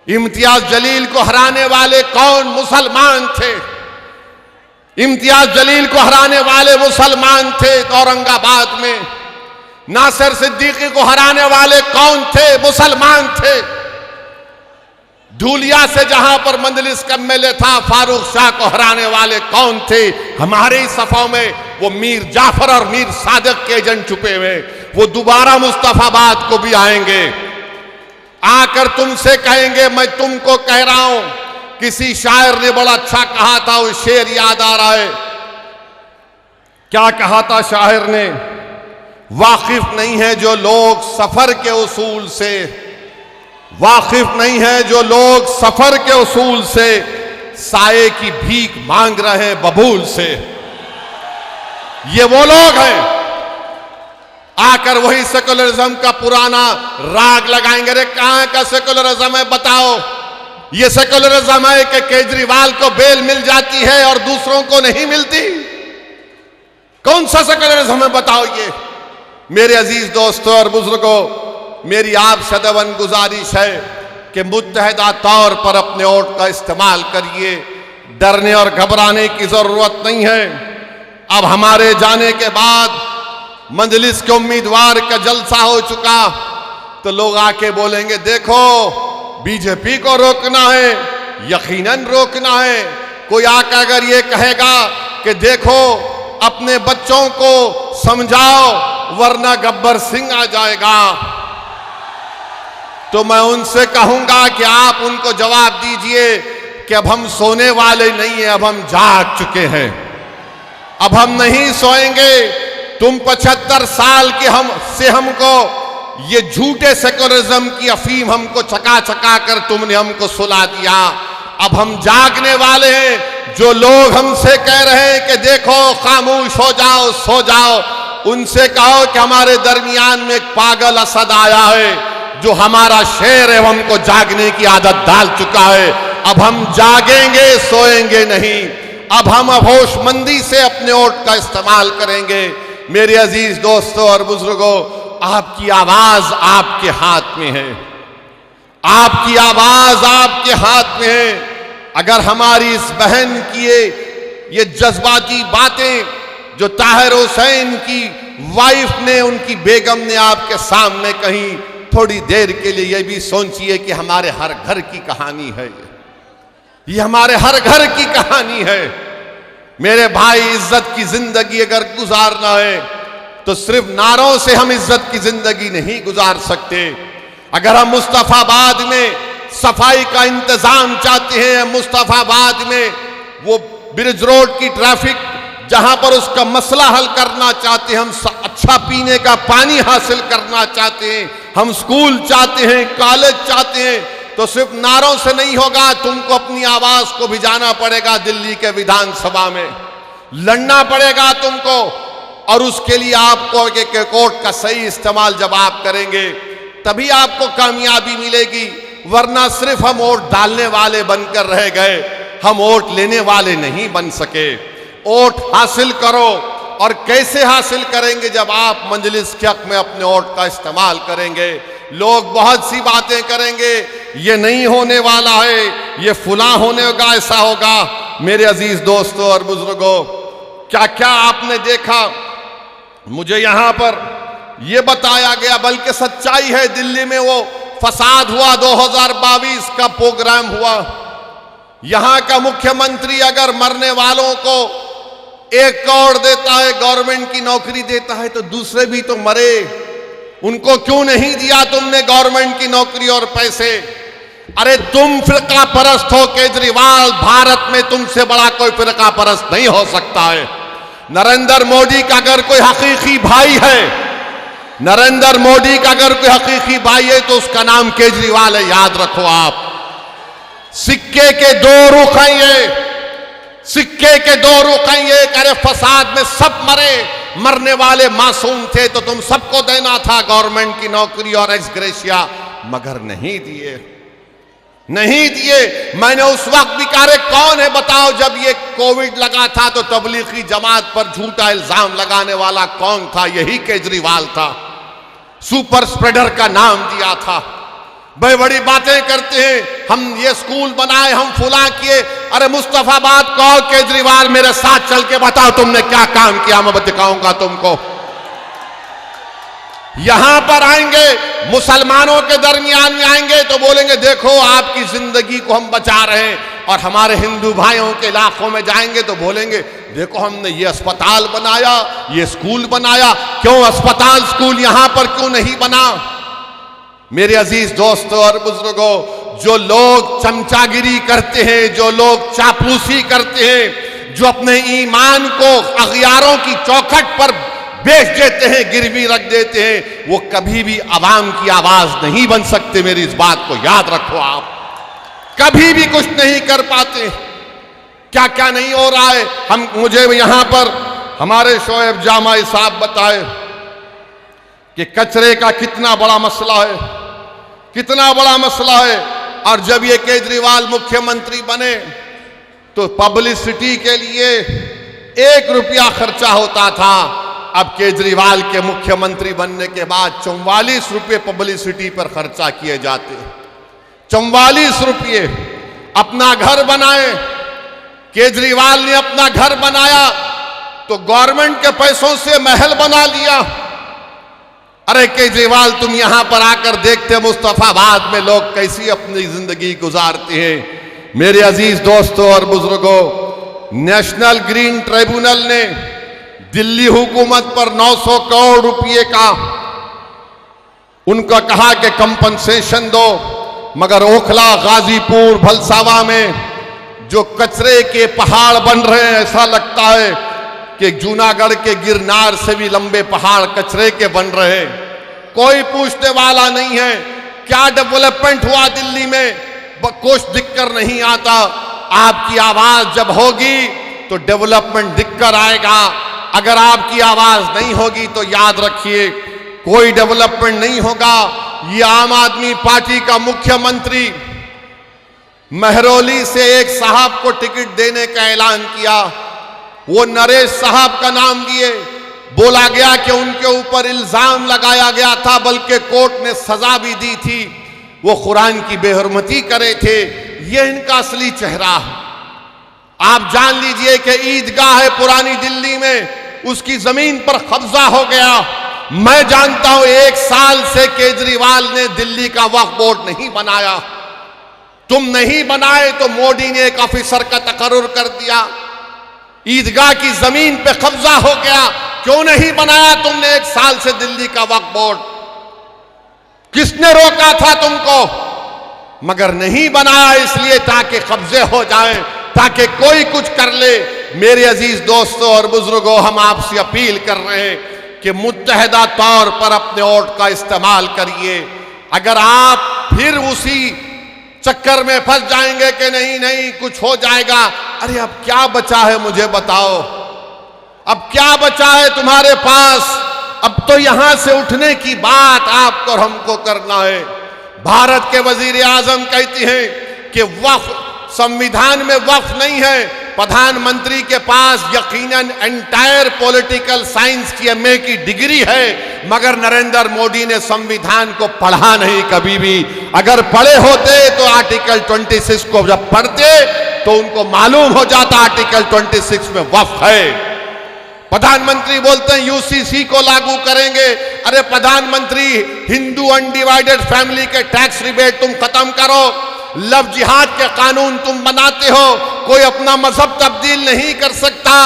इम्तियाज जलील को हराने वाले कौन? मुसलमान थे। इम्तियाज जलील को हराने वाले मुसलमान थे औरंगाबाद में। नासिर सिद्दीकी को हराने वाले कौन थे? मुसलमान थे। धूलिया से जहां पर मंजलिस का एमएलए था, फारूक शाह को हराने वाले कौन थे? हमारे ही सफों में वो मीर जाफर और मीर सादिक के एजेंट छुपे हुए। वो दोबारा मुस्तफाबाद को भी आएंगे, आकर तुमसे कहेंगे मैं तुमको कह रहा हूं। किसी शायर ने बड़ा अच्छा कहा था, वो शेर याद आ रहा है। क्या कहा था शायर ने? वाकिफ नहीं है जो लोग सफर के उसूल से, वाकिफ नहीं है जो लोग सफर के उसूल से, साये की भीख मांग रहे हैं बबूल से। ये वो लोग हैं आकर वही सेकुलरिज्म का पुराना राग लगाएंगे। अरे कहां का सेकुलरिज्म है बताओ? ये सेकुलरिज्म है कि केजरीवाल को बेल मिल जाती है और दूसरों को नहीं मिलती? कौन सा सेकुलरिज्म है बताओ ये? मेरे अजीज दोस्तों और बुजुर्गों, मेरी आप सदैवन गुजारिश है कि मुत्तहदा तौर पर अपने वोट का इस्तेमाल करिए। डरने और घबराने की जरूरत नहीं है। अब हमारे जाने के बाद मंजलिस के उम्मीदवार का जलसा हो चुका, तो लोग आके बोलेंगे देखो बीजेपी को रोकना है, यकीनन रोकना है। कोई आकर अगर ये कहेगा कि देखो अपने बच्चों को समझाओ वरना गब्बर सिंह आ जाएगा, तो मैं उनसे कहूंगा कि आप उनको जवाब दीजिए कि अब हम सोने वाले नहीं हैं, अब हम जाग चुके हैं, अब हम नहीं सोएंगे। तुम 75 साल के हमको ये झूठे सेकुलरिज्म की अफीम हमको चका चका कर तुमने हमको सुला दिया। अब हम जागने वाले हैं। जो लोग हमसे कह रहे हैं कि देखो खामोश हो जाओ, सो जाओ, उनसे कहो कि हमारे दरमियान में एक पागल असद आया है जो हमारा शेर है, वो हमको जागने की आदत डाल चुका है। अब हम जागेंगे, सोएंगे नहीं। अब हम होशमंदी से अपने वोट का इस्तेमाल करेंगे। मेरे अजीज दोस्तों और बुजुर्गों, आपकी आवाज आपके हाथ में है, आपकी आवाज आपके हाथ में है। अगर हमारी इस बहन की ये जज्बाती बातें जो ताहिर हुसैन की वाइफ ने, उनकी बेगम ने आपके सामने कही, थोड़ी देर के लिए ये भी सोचिए कि हमारे हर घर की कहानी है, ये हमारे हर घर की कहानी है। मेरे भाई, इज्जत की जिंदगी अगर गुजारना है तो सिर्फ नारों से हम इज्जत की जिंदगी नहीं गुजार सकते। अगर हम मुस्तफाबाद में सफाई का इंतजाम चाहते हैं, मुस्तफाबाद में वो ब्रिज रोड की ट्रैफिक जहां पर उसका मसला हल करना चाहते हैं, हम अच्छा पीने का पानी हासिल करना चाहते हैं, हम स्कूल चाहते हैं, कॉलेज चाहते हैं, तो सिर्फ नारों से नहीं होगा। तुमको अपनी आवाज को भी जाना पड़ेगा, दिल्ली के विधानसभा में लड़ना पड़ेगा तुमको। और उसके लिए आपको एक वोट का सही इस्तेमाल जब आप करेंगे तभी आपको कामयाबी मिलेगी। वरना सिर्फ हम वोट डालने वाले बनकर रह गए, हम वोट लेने वाले नहीं बन सके। वोट हासिल करो। और कैसे हासिल करेंगे? जब आप मंजलिस के हक में अपने वोट का इस्तेमाल करेंगे। लोग बहुत सी बातें करेंगे, ये नहीं होने वाला है, ये फुला होने होगा, ऐसा होगा। मेरे अजीज दोस्तों और बुजुर्गों, क्या क्या आपने देखा? मुझे यहां पर यह बताया गया, बल्कि सच्चाई है, दिल्ली में वो फसाद हुआ, 2022 का प्रोग्राम हुआ। यहां का मुख्यमंत्री अगर मरने वालों को 1 करोड़ देता है, गवर्नमेंट की नौकरी देता है, तो दूसरे भी तो मरे, उनको क्यों नहीं दिया तुमने गवर्नमेंट की नौकरी और पैसे? अरे तुम फिरका परस्त हो केजरीवाल, भारत में तुमसे बड़ा कोई फिरका परस्त नहीं हो सकता है। नरेंद्र मोदी का अगर कोई हकीकी भाई है, नरेंद्र मोदी का अगर कोई हकीकी भाई है तो उसका नाम केजरीवाल है, याद रखो आप। सिक्के के 2 रुख हैं ये, सिक्के के 2 रुख हैं ये। अरे फसाद में सब मरे, मरने वाले मासूम थे, तो तुम सबको देना था गवर्नमेंट की नौकरी और एक्स ग्रेशिया, मगर नहीं दिए, नहीं दिए। मैंने उस वक्त भी कहा, कौन है बताओ, जब ये कोविड लगा था तो तबलीगी जमात पर झूठा इल्जाम लगाने वाला कौन था? यही केजरीवाल था। सुपर स्प्रेडर का नाम दिया था। बड़ी बड़ी बातें करते हैं, हम ये स्कूल बनाए, हम फुला किए। अरे मुस्तफाबाद को केजरीवाल मेरे साथ चल के बताओ तुमने क्या काम किया, मैं दिखाऊंगा तुमको। यहां पर आएंगे, मुसलमानों के दरमियान में आएंगे तो बोलेंगे देखो आपकी जिंदगी को हम बचा रहे हैं, और हमारे हिंदू भाइयों के इलाकों में जाएंगे तो बोलेंगे देखो हमने ये अस्पताल बनाया, ये स्कूल बनाया। क्यों अस्पताल स्कूल यहां पर क्यों नहीं बना? मेरे अजीज दोस्तों और बुजुर्गों, जो लोग चमचागिरी करते हैं, जो लोग चापलूसी करते हैं, जो अपने ईमान को अगयारों की चौखट पर बेच देते हैं, गिरवी रख देते हैं, वो कभी भी अवाम की आवाज नहीं बन सकते। मेरी इस बात को याद रखो, आप कभी भी कुछ नहीं कर पाते। क्या क्या नहीं हो रहा है। मुझे यहां पर हमारे शोएब जामाई साहब बताए कि कचरे का कितना बड़ा मसला है, कितना बड़ा मसला है। और जब ये केजरीवाल मुख्यमंत्री बने तो पब्लिसिटी के लिए 1 रुपया खर्चा होता था। अब केजरीवाल के मुख्यमंत्री बनने के बाद 44 रुपये पब्लिसिटी पर खर्चा किए जाते हैं। 44 रुपये। अपना घर बनाए, केजरीवाल ने अपना घर बनाया तो गवर्नमेंट के पैसों से महल बना लिया। अरे केजरीवाल तुम यहां पर आकर देखते मुस्तफाबाद में लोग कैसी अपनी जिंदगी गुजारते हैं। मेरे अजीज दोस्तों और बुजुर्गों, नेशनल ग्रीन ट्रिब्यूनल ने दिल्ली हुकूमत पर 900 करोड़ रुपए का उनका कहा कि कंपनसेशन दो, मगर ओखला, गाजीपुर, भलसावा में जो कचरे के पहाड़ बन रहे हैं, ऐसा लगता है कि जूनागढ़ के गिरनार से भी लंबे पहाड़ कचरे के बन रहे हैं। कोई पूछने वाला नहीं है क्या डेवलपमेंट हुआ दिल्ली में, कुछ दिक्कत नहीं आता। आपकी आवाज जब होगी तो डेवलपमेंट दिक्कत आएगा। अगर आपकी आवाज नहीं होगी तो याद रखिए कोई डेवलपमेंट नहीं होगा। ये आम आदमी पार्टी का मुख्यमंत्री महरौली से एक साहब को टिकट देने का ऐलान किया। वो नरेश साहब का नाम लिए, बोला गया कि उनके ऊपर इल्जाम लगाया गया था, बल्कि कोर्ट ने सजा भी दी थी, वो कुरान की बेहुरमती करे थे। ये इनका असली चेहरा है। आप जान लीजिए कि ईदगाह है पुरानी दिल्ली में, उसकी जमीन पर कब्जा हो गया। मैं जानता हूं 1 साल से केजरीवाल ने दिल्ली का वक्फ बोर्ड नहीं बनाया। तुम नहीं बनाए तो मोदी ने एक ऑफिसर का तकर्रुर कर दिया। ईदगाह की जमीन पे कब्जा हो गया, क्यों नहीं बनाया तुमने 1 साल से दिल्ली का वक्फ बोर्ड? किसने रोका था तुमको? मगर नहीं बनाया इसलिए ताकि कब्जे हो जाएं, ताकि कोई कुछ कर ले। मेरे अजीज दोस्तों और बुजुर्गों, हम आपसे अपील कर रहे हैं कि मुत्तहदा तौर पर अपने वोट का इस्तेमाल करिए। अगर आप फिर उसी चक्कर में फंस जाएंगे कि नहीं नहीं कुछ हो जाएगा, अरे अब क्या बचा है मुझे बताओ, अब क्या बचा है तुम्हारे पास? अब तो यहां से उठने की बात आपको और हमको करना है। भारत के वजीर आजम कहती हैं कि वक्फ संविधान में वक्फ नहीं है। प्रधानमंत्री के पास यकीनन एंटायर पॉलिटिकल साइंस की MA की डिग्री है, मगर नरेंद्र मोदी ने संविधान को पढ़ा नहीं कभी भी। अगर पढ़े होते तो आर्टिकल 26 को जब पढ़ते तो उनको मालूम हो जाता आर्टिकल 26 में वक्फ है। प्रधानमंत्री बोलते हैं UCC को लागू करेंगे। अरे प्रधानमंत्री, हिंदू अनडिवाइडेड फैमिली के टैक्स रिबेट तुम खत्म करो, लव जिहाद के कानून तुम बनाते हो, कोई अपना मजहब तब्दील नहीं कर सकता।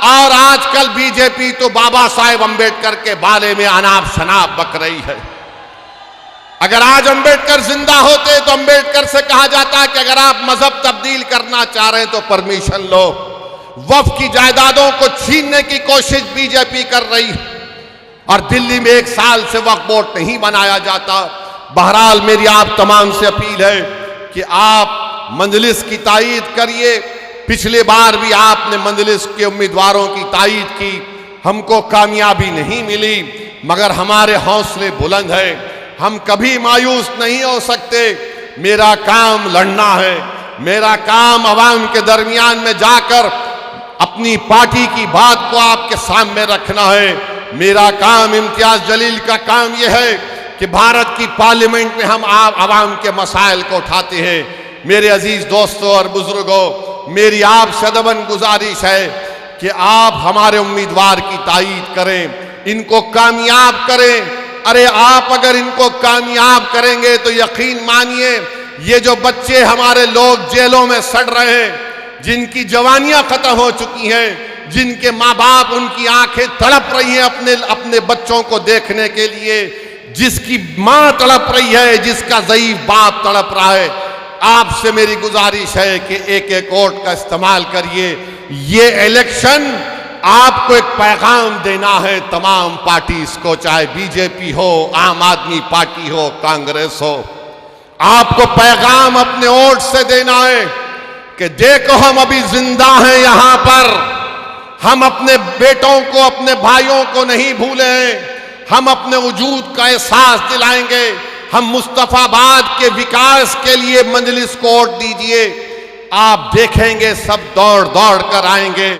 और आजकल बीजेपी तो बाबा साहेब अंबेडकर के बारे में अनाप शनाप बक रही है। अगर आज अंबेडकर जिंदा होते तो अंबेडकर से कहा जाता कि अगर आप मजहब तब्दील करना चाह रहे हैं तो परमिशन लो। वक्फ की जायदादों को छीनने की कोशिश बीजेपी कर रही, और दिल्ली में 1 साल से वक्फ बोर्ड नहीं बनाया जाता। बहरहाल मेरी आप तमाम से अपील है कि आप मजलिस की तायीद करिए। पिछले बार भी आपने मजलिस के उम्मीदवारों की तायीद की, हमको कामयाबी नहीं मिली, मगर हमारे हौसले बुलंद है, हम कभी मायूस नहीं हो सकते। मेरा काम लड़ना है, मेरा काम अवाम के दरमियान में जाकर अपनी पार्टी की बात को आपके सामने रखना है। मेरा काम, इम्तियाज जलील का काम यह है कि भारत की पार्लियामेंट में हम आवाम के मसाइल को उठाते हैं। मेरे अजीज दोस्तों और बुजुर्गों, मेरी आपसे अदबन गुजारिश है कि आप हमारे उम्मीदवार की तायीद करें, इनको कामयाब करें। अरे आप अगर इनको कामयाब करेंगे तो यकीन मानिए ये जो बच्चे हमारे लोग जेलों में सड़ रहे हैं, जिनकी जवानियां खत्म हो चुकी हैं, जिनके माँ बाप उनकी आंखें तड़प रही हैं अपने बच्चों को देखने के लिए, जिसकी माँ तड़प रही है, जिसका ज़ईफ बाप तड़प रहा है, आपसे मेरी गुजारिश है कि एक एक वोट का इस्तेमाल करिए। ये इलेक्शन आपको एक पैगाम देना है तमाम पार्टीज को, चाहे बीजेपी हो, आम आदमी पार्टी हो, कांग्रेस हो। आपको पैगाम अपने वोट से देना है कि देखो हम अभी जिंदा हैं यहां पर, हम अपने बेटों को, अपने भाइयों को नहीं भूले हैं, हम अपने वजूद का एहसास दिलाएंगे। हम मुस्तफाबाद के विकास के लिए मजलिस को वोट दीजिए, आप देखेंगे सब दौड़ दौड़ कर आएंगे।